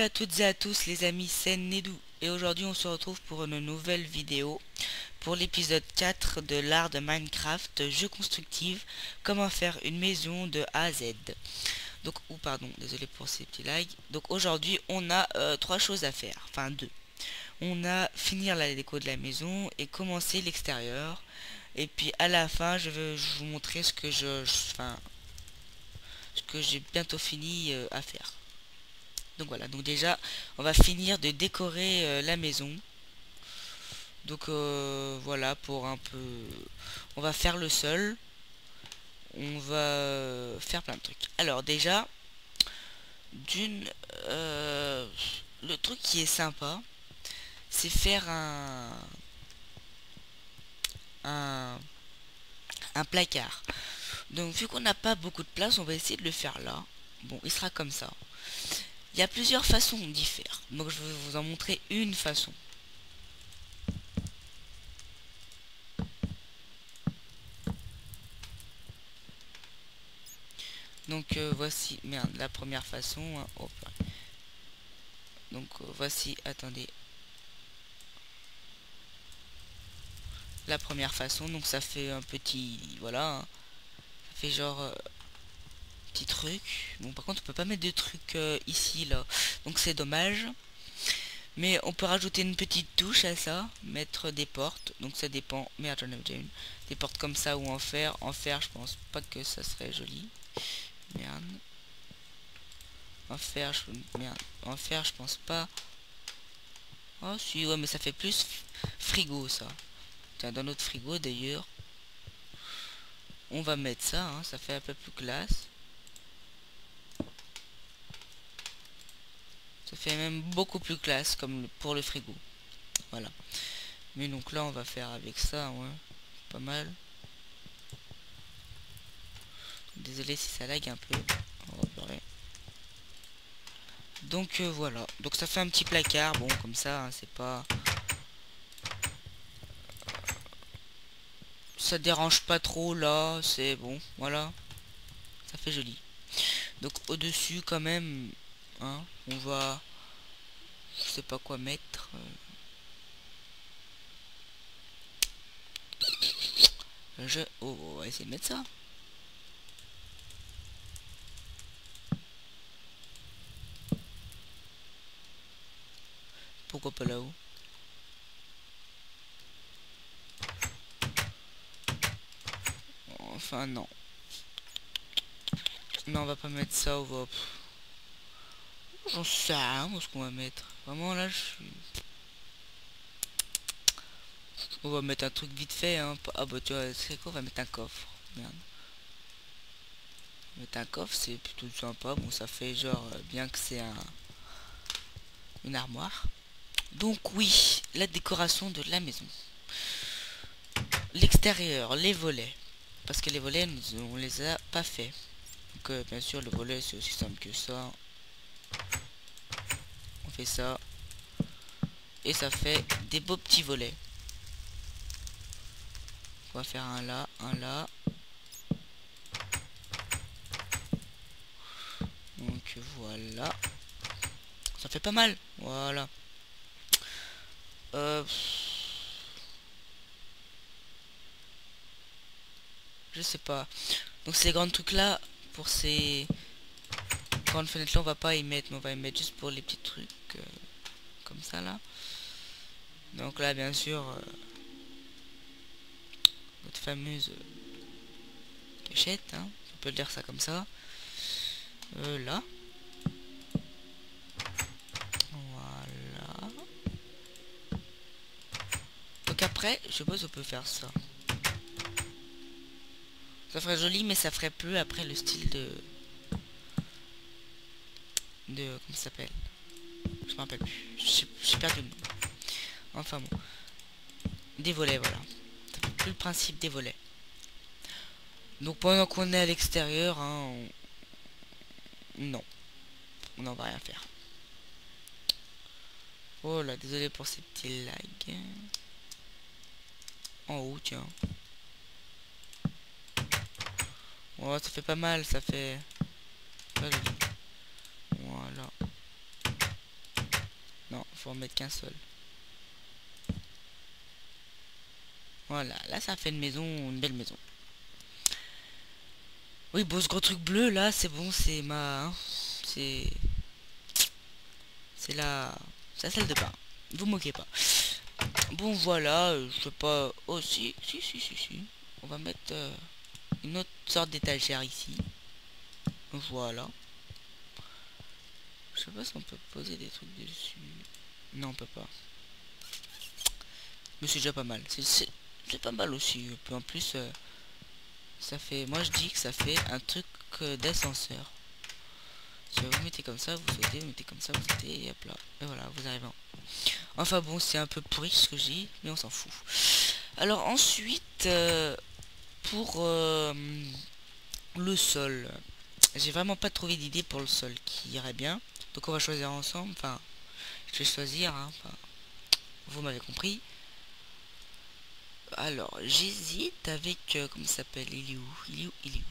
à toutes et à tous les amis, c'est Nedou et aujourd'hui on se retrouve pour une nouvelle vidéo pour l'épisode 4 de l'art de Minecraft, jeu constructif, comment faire une maison de A à Z. Donc, pardon, désolé pour ces petits lags. Donc aujourd'hui on a trois choses à faire, enfin deux. On a finir la déco de la maison et commencer l'extérieur. Et puis à la fin je vais vous montrer ce que ce que j'ai bientôt fini à faire. Donc voilà, donc déjà on va finir de décorer la maison. Donc voilà, pour un peu, on va faire le sol, on va faire plein de trucs. Alors déjà, d'une, le truc qui est sympa, c'est faire un, un placard. Donc vu qu'on n'a pas beaucoup de place, on va essayer de le faire là. Bon, il sera comme ça. Il y a plusieurs façons d'y faire. Donc je vais vous en montrer une façon. Donc voici, merde, la première façon. Hein, hop. Donc voici, attendez. La première façon, donc ça fait un petit, voilà, hein, ça fait genre petit truc. Bon, par contre on peut pas mettre de trucs ici là, donc c'est dommage. Mais on peut rajouter une petite touche à ça, mettre des portes, donc ça dépend. Merde, j'en avais déjà une. Des portes comme ça ou en fer. En fer, je pense pas que ça serait joli. Merde. Merde. En fer, je pense pas. Oh si, ouais, mais ça fait plus frigo ça. Tiens, dans notre frigo d'ailleurs, on va mettre ça, hein, ça fait un peu plus classe. Ça fait même beaucoup plus classe comme pour le frigo. Voilà. Mais donc là on va faire avec ça, ouais. Pas mal. Désolé si ça lag un peu. On va pleurer. Donc voilà. Donc ça fait un petit placard. Bon comme ça, hein, c'est pas... Ça dérange pas trop là. C'est bon. Voilà. Ça fait joli. Donc au-dessus quand même, hein, on va... Je sais pas quoi mettre. Oh, on va essayer de mettre ça. Pourquoi pas là-haut? Enfin non. Non, on va pas mettre ça, on va... J'en sais rien, où est-ce qu'on va mettre. Vraiment là, je suis... On va mettre un truc vite fait, hein. Ah bah tu vois, c'est quoi? On va mettre un coffre. Merde. Mettre un coffre, c'est plutôt sympa. Bon, ça fait genre bien que c'est une armoire. Donc oui, la décoration de la maison. L'extérieur, les volets. Parce que les volets, on les a pas fait. Donc bien sûr, le volet, c'est aussi simple que ça. On fait ça. Et ça fait des beaux petits volets. On va faire un là, un là. Donc voilà. Ça fait pas mal. Voilà. Je sais pas. Donc ces grands trucs là, pour ces grandes fenêtres là, on va pas y mettre, mais on va y mettre juste pour les petits trucs comme ça là. Donc là, bien sûr, notre fameuse cachette, hein, on peut dire ça comme ça. Là. Voilà. Donc après, je suppose on peut faire ça. Ça ferait joli, mais ça ferait peu après le style de comment ça s'appelle? Je me rappelle plus. J'ai perdu le nom. Enfin bon. Des volets, voilà. Ça fait plus le principe des volets. Donc pendant qu'on est à l'extérieur, hein, non. On n'en va rien faire. Oh là, désolé pour ces petits lags. En haut, tiens. Oh, ça fait pas mal, ça fait... Voilà. faut en mettre qu'un seul. Voilà, là ça fait une maison, une belle maison. Oui, bon, ce gros truc bleu là, c'est bon, c'est ma... hein, c'est la salle de bain. Vous moquez pas. Bon, voilà, je sais pas... Oh, si. On va mettre une autre sorte d'étagère ici. Voilà. Je sais pas si on peut poser des trucs dessus. Non, on peut pas. Mais c'est déjà pas mal. C'est pas mal aussi. Et puis en plus, ça fait... Moi, je dis que ça fait un truc d'ascenseur. Si vous mettez comme ça, vous sautez, vous mettez comme ça, vous sautez, et hop là. Et voilà, vous arrivez en... Enfin bon, c'est un peu pourri ce que je dis, mais on s'en fout. Alors ensuite, pour le sol, j'ai vraiment pas trouvé d'idée pour le sol qui irait bien. Donc on va choisir ensemble. Enfin, je vais choisir, hein. Enfin, vous m'avez compris. Alors, j'hésite avec... comment ça s'appelle? Il est où? Il est où?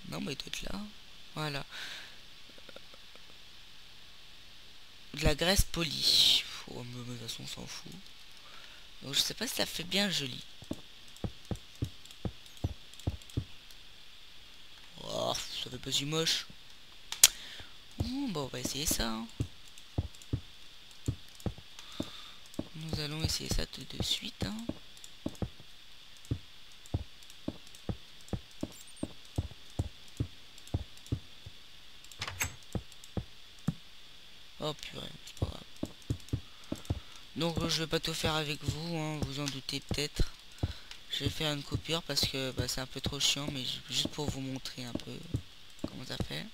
Non, mais il doit être là. Voilà. De la graisse polie. Oh, mais de toute façon, on s'en fout. Donc, je sais pas si ça fait bien joli. Oh, ça fait pas si moche. Bon, on va essayer ça. Hein. Nous allons essayer ça tout de suite. Hein. Oh purée, c'est pas grave. Donc je vais pas tout faire avec vous, hein, vous en doutez peut-être. Je vais faire une coupure parce que bah, c'est un peu trop chiant, mais juste pour vous montrer un peu comment ça fait.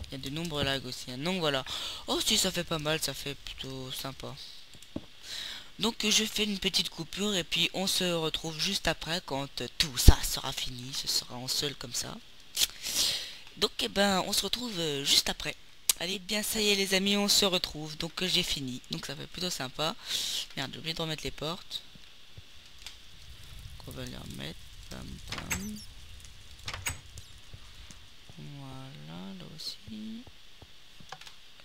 Il y a de nombreux lags aussi. Hein. Donc voilà. Oh si, ça fait pas mal, ça fait plutôt sympa. Donc je fais une petite coupure et puis on se retrouve juste après quand tout ça sera fini. Ce sera en seul comme ça. Donc eh ben on se retrouve juste après. Allez bien, ça y est les amis, on se retrouve. Donc j'ai fini. Donc ça fait plutôt sympa. Merde, j'ai oublié de remettre les portes. Donc, on va les remettre. Pam, pam. Voilà, là aussi.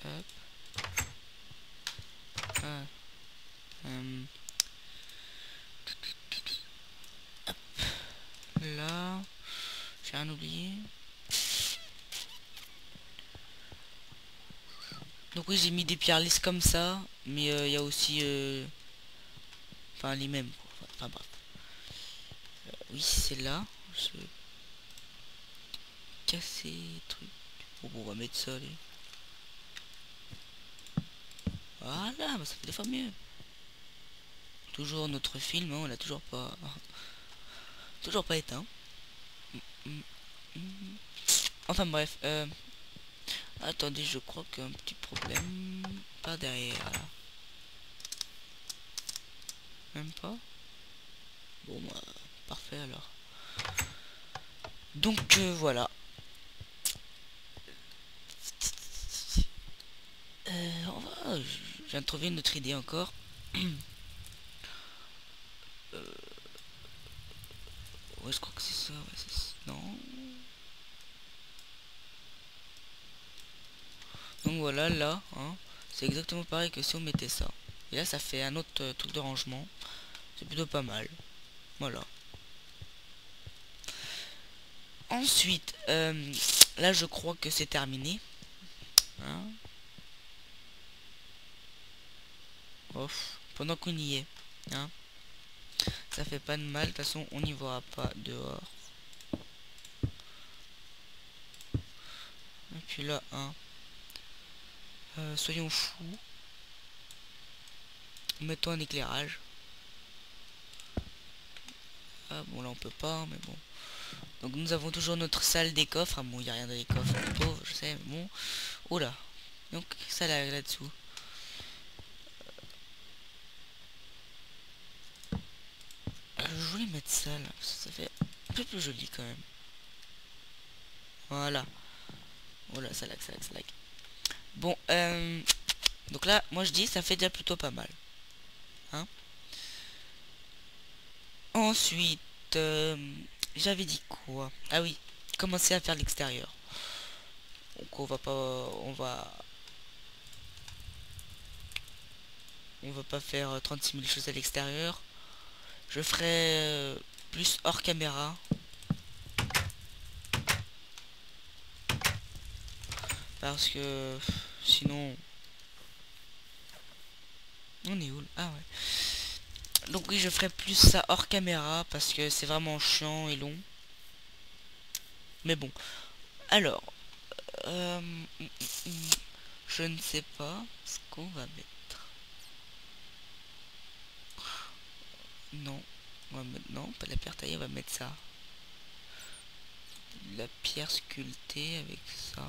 Hop. Ah. Hop. Là. J'ai rien oublié. Donc oui, j'ai mis des pierres lisses comme ça. Mais il y a aussi... enfin, les mêmes. Quoi. Enfin bref. Oui, c'est là. Je vais casser les trucs. Bon, on va mettre ça, allez. Voilà, bah, ça fait des fois mieux. Toujours notre film, hein, on l'a toujours pas... toujours pas éteint. Enfin bref, attendez, je crois qu'il y a un petit problème. Pas derrière, là. Même pas. Bon, bah, parfait alors. Donc, voilà. On va... Je viens de trouver une autre idée encore. Ouais, je crois que c'est ça. Ouais, non. Donc voilà, là, hein, c'est exactement pareil que si on mettait ça. Et là, ça fait un autre truc de rangement. C'est plutôt pas mal. Voilà. Ensuite, là, je crois que c'est terminé. Hein. Ouf, pendant qu'on y est. Hein. Ça fait pas de mal. De toute façon, on n'y voit pas dehors. Et puis là, hein. Soyons fous. Mettons un éclairage. Ah bon, là on peut pas, mais bon. Donc nous avons toujours notre salle des coffres. Ah bon, il n'y a rien dans les coffres, les pauvres, je sais, mais bon. Oh là. Donc ça là-dessous. Je voulais mettre ça là, ça fait un peu plus joli quand même. Voilà. Oh là, ça lag, ça lag, ça lag. Bon, donc là, moi je dis, ça fait déjà plutôt pas mal. Hein. Ensuite, j'avais dit quoi? Ah oui, commencer à faire l'extérieur. Donc on va pas faire 36 000 choses à l'extérieur. Je ferai plus hors caméra. Parce que sinon... On est où? Ah ouais. Donc oui, je ferai plus ça hors caméra parce que c'est vraiment chiant et long. Mais bon. Alors, euh, je ne sais pas ce qu'on va mettre. Non, on va mettre, non, pas la pierre taillée, on va mettre ça. La pierre sculptée avec ça.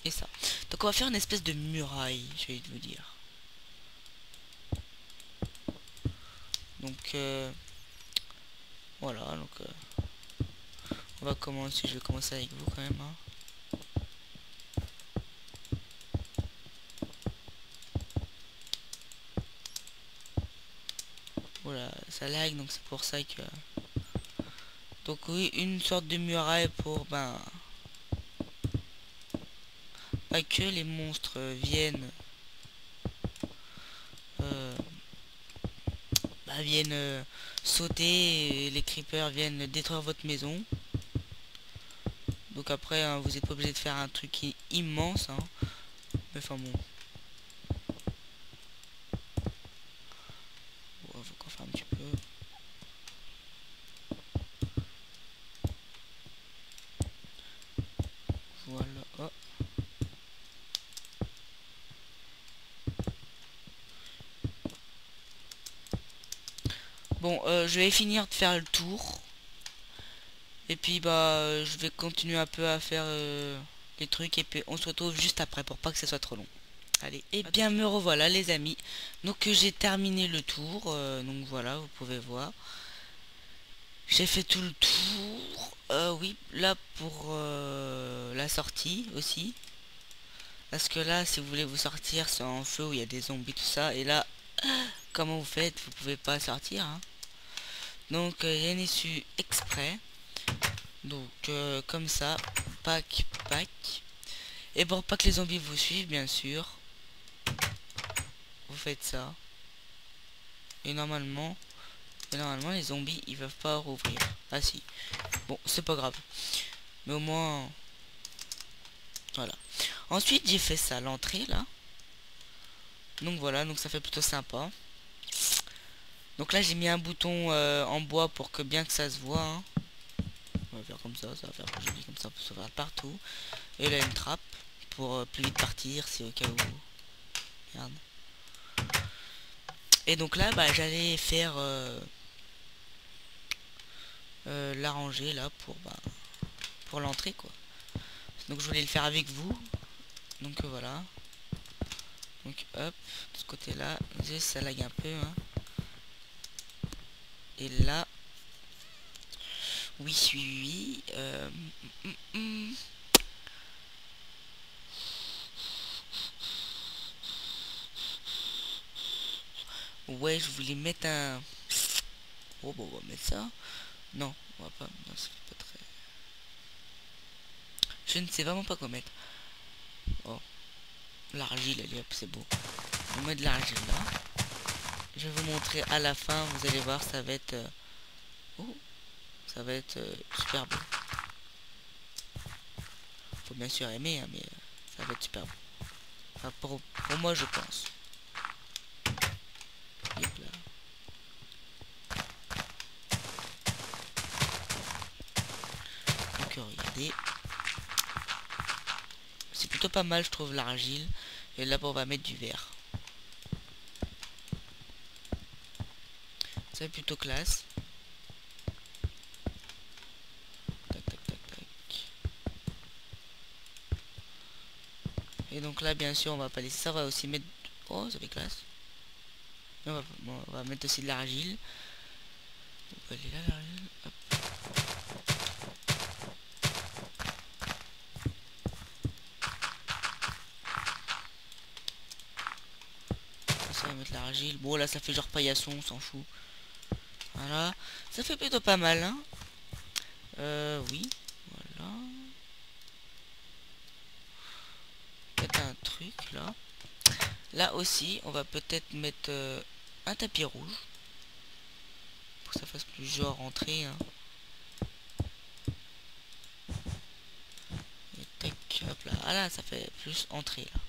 Et ça. Donc on va faire une espèce de muraille, je vais vous dire. Donc voilà, donc on va commencer, je vais commencer avec vous quand même. Hein. Voilà, ça lag, donc c'est pour ça que... Donc oui, une sorte de muraille pour, ben... Pas que les monstres viennent... sauter et les creepers viennent détruire votre maison. Donc après, hein, vous n'êtes pas obligé de faire un truc immense. Hein. Mais enfin bon. Faut qu'on fasse un petit peu. Voilà. Oh. Bon, je vais finir de faire le tour. Et puis bah, je vais continuer un peu à faire les trucs. Et puis on se retrouve juste après pour pas que ce soit trop long. Allez, et bien me revoilà les amis. Donc j'ai terminé le tour. Donc voilà, vous pouvez voir. J'ai fait tout le tour. Oui, là pour la sortie aussi. Parce que là, si vous voulez vous sortir, c'est en feu où il y a des zombies, tout ça. Et là, comment vous faites? Vous pouvez pas sortir. Hein. Donc il y a une issue exprès. Donc comme ça, pack. Et pour pas que les zombies vous suivent, bien sûr, vous faites ça. Et normalement les zombies ils peuvent pas rouvrir. Ah si. Bon, c'est pas grave. Mais au moins voilà. Ensuite j'ai fait ça, l'entrée là. Donc voilà, donc ça fait plutôt sympa. Donc là j'ai mis un bouton en bois pour que bien que ça se voit. Hein. On va faire comme ça va faire plus joli comme ça, pour se voir partout. Et là une trappe pour plus vite partir si au cas où. Regarde. Et donc là bah j'allais faire l'arranger là pour l'entrée quoi. Donc je voulais le faire avec vous. Donc voilà. Donc hop, de ce côté là, ça lag un peu. Hein. Et là, oui. Ouais, je voulais mettre un... Oh bon, on va mettre ça. Non, on va pas. Non, ça fait pas très... Je ne sais vraiment pas quoi mettre. Oh, l'argile, allez hop, c'est beau. On met de l'argile là. Je vais vous montrer à la fin, vous allez voir, ça va être... Oh, ça va être super beau. Faut bien sûr aimer, hein, mais ça va être super beau. Enfin, pour moi, je pense. Hop là. Donc, regardez. C'est plutôt pas mal, je trouve, l'argile. Et là, on va mettre du verre. C'est plutôt classe. Tac. Et donc là, bien sûr, on va pas laisser ça. On va aussi mettre... Oh, ça fait classe. On va mettre aussi de l'argile. On va aller là, l'argile. Hop. Ça va mettre l'argile. Bon, là, ça fait genre paillasson, on s'en fout. Voilà, ça fait plutôt pas mal, hein. Oui, voilà. Peut-être un truc là. Là aussi, on va peut-être mettre un tapis rouge pour que ça fasse plus genre entrée, hein. Et tac, hop là. Ah là, ça fait plus entrée là.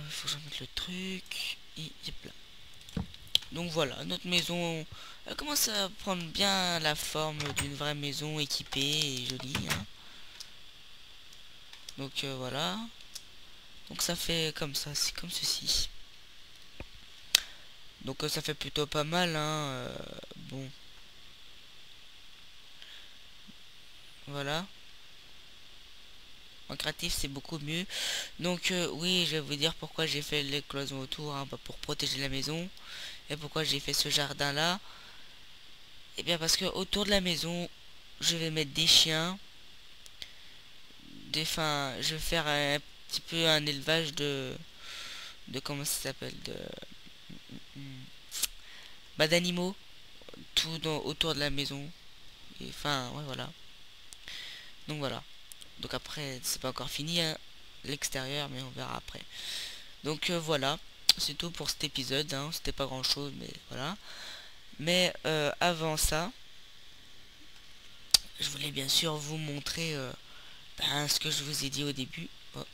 Faut que je mette le truc. Et hop là. Donc voilà, notre maison elle commence à prendre bien la forme d'une vraie maison équipée et jolie, hein. Donc voilà. Donc ça fait comme ça, c'est comme ceci. Donc ça fait plutôt pas mal, hein. Bon, voilà. En créatif c'est beaucoup mieux. Donc oui, je vais vous dire pourquoi j'ai fait les cloisons autour, hein, bah, pour protéger la maison. Et pourquoi j'ai fait ce jardin là. Et bien parce que autour de la maison, je vais mettre des chiens. Enfin, je vais faire un petit peu un élevage de comment ça s'appelle, de bah, d'animaux tout autour de la maison. Et enfin, ouais, voilà. Donc voilà. Donc après, c'est pas encore fini, hein, l'extérieur, mais on verra après. Donc voilà, c'est tout pour cet épisode, hein. C'était pas grand chose, mais voilà. Mais avant ça, je voulais bien sûr vous montrer ben, ce que je vous ai dit au début. Oh,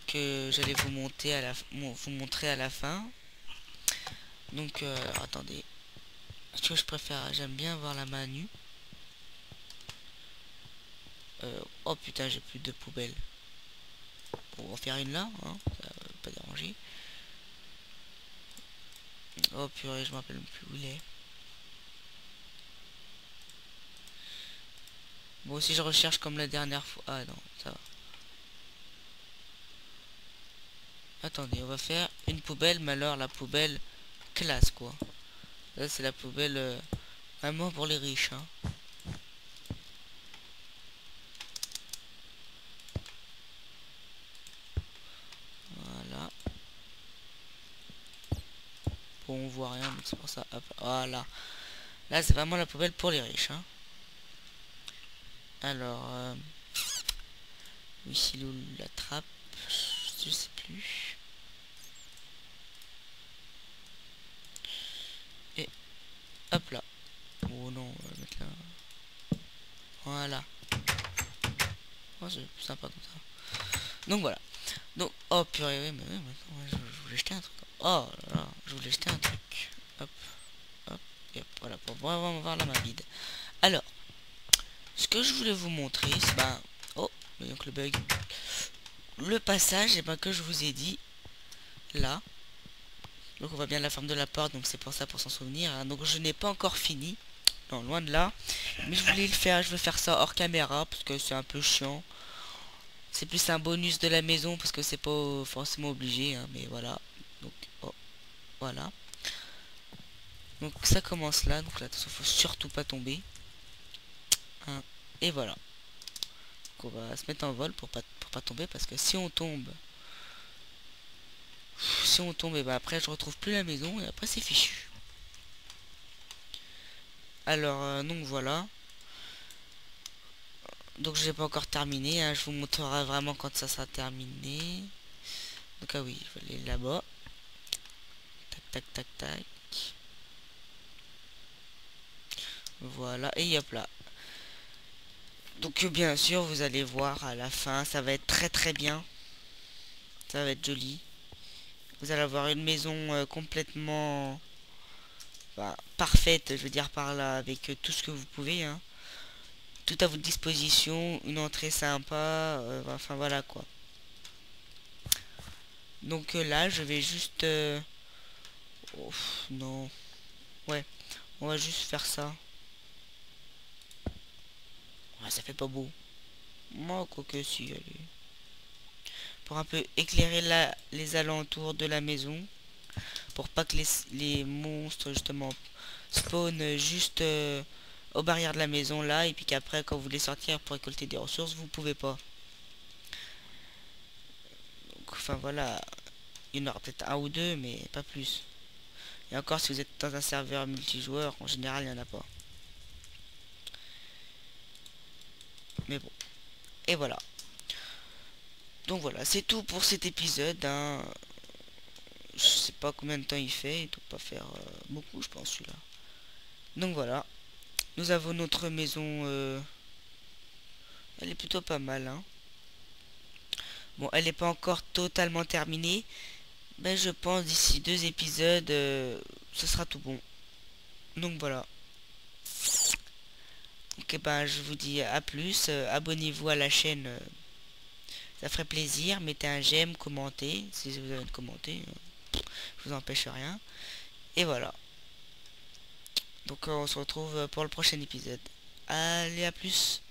que j'allais vous monter à la vous montrer à la fin. Donc attendez, ce que je préfère, j'aime bien voir la main nue. Oh putain, j'ai plus de poubelle. On va en faire une là, hein, ça va pas déranger. Oh purée, je me rappelle même plus où il est. Bon, si je recherche comme la dernière fois. Ah non, ça va. Attendez, on va faire une poubelle, mais alors la poubelle classe quoi. Là c'est la poubelle vraiment pour les riches, hein. Voilà. Bon, on voit rien, donc c'est pour ça. Hop, voilà. Là c'est vraiment la poubelle pour les riches, hein. Alors, oui, c'est où la trappe, je sais plus. Et hop là. Oh non, on va mettre là. Voilà. Oh, c'est plus sympa comme ça. Donc voilà. Donc, oh purée, oui, mais oui, maintenant, je voulais jeter un truc. Oh là là, je voulais jeter un truc. Hop, hop, et hop, voilà, pour vraiment voir la main vide. Alors, ce que je voulais vous montrer, c'est ben, oh, donc le bug. Le passage, et ben que je vous ai dit, là. Donc on voit bien la forme de la porte, donc c'est pour ça, pour s'en souvenir, hein. Donc je n'ai pas encore fini. Non, loin de là. Mais je voulais le faire, je veux faire ça hors caméra, parce que c'est un peu chiant. C'est plus un bonus de la maison, parce que c'est pas forcément obligé, hein, mais voilà. Donc, oh, voilà. Donc ça commence là, donc là, attention, faut surtout pas tomber. Hein, et voilà. Donc on va se mettre en vol pour pas tomber, parce que si on tombe... Si on tombe, et bah après je retrouve plus la maison, et après c'est fichu. Alors, donc voilà. Donc je n'ai pas encore terminé, hein. Je vous montrerai vraiment quand ça sera terminé. Donc ah oui, je vais aller là-bas. Tac, tac, tac, tac. Voilà, et hop là. Donc bien sûr, vous allez voir à la fin, ça va être très très bien. Ça va être joli. Vous allez avoir une maison complètement bah, parfaite, je veux dire par là, avec tout ce que vous pouvez, hein. Tout à votre disposition, une entrée sympa, enfin voilà quoi. Donc là, je vais juste... Oh, non. Ouais, on va juste faire ça. Ouais, ça fait pas beau. Moi, quoi que si, allez. Pour un peu éclairer les alentours de la maison. Pour pas que les monstres, justement, spawnent juste aux barrières de la maison, là. Et puis qu'après, quand vous voulez sortir pour récolter des ressources, vous pouvez pas. Donc, enfin, voilà. Il y en aura peut-être un ou deux, mais pas plus. Et encore, si vous êtes dans un serveur multijoueur, en général, il n'y en a pas. Mais bon. Et voilà. Donc voilà, c'est tout pour cet épisode. Hein. Je sais pas combien de temps il fait. Il doit pas faire beaucoup, je pense, celui-là. Donc voilà. Nous avons notre maison. Elle est plutôt pas mal. Hein. Bon, elle n'est pas encore totalement terminée. Mais je pense d'ici 2 épisodes, ce sera tout bon. Donc voilà. Ok, ben je vous dis à plus. Abonnez-vous à la chaîne. Ça ferait plaisir. Mettez un j'aime, commentez. Si vous avez commenté, je vous empêche rien. Et voilà. Donc on se retrouve pour le prochain épisode. Allez, à plus.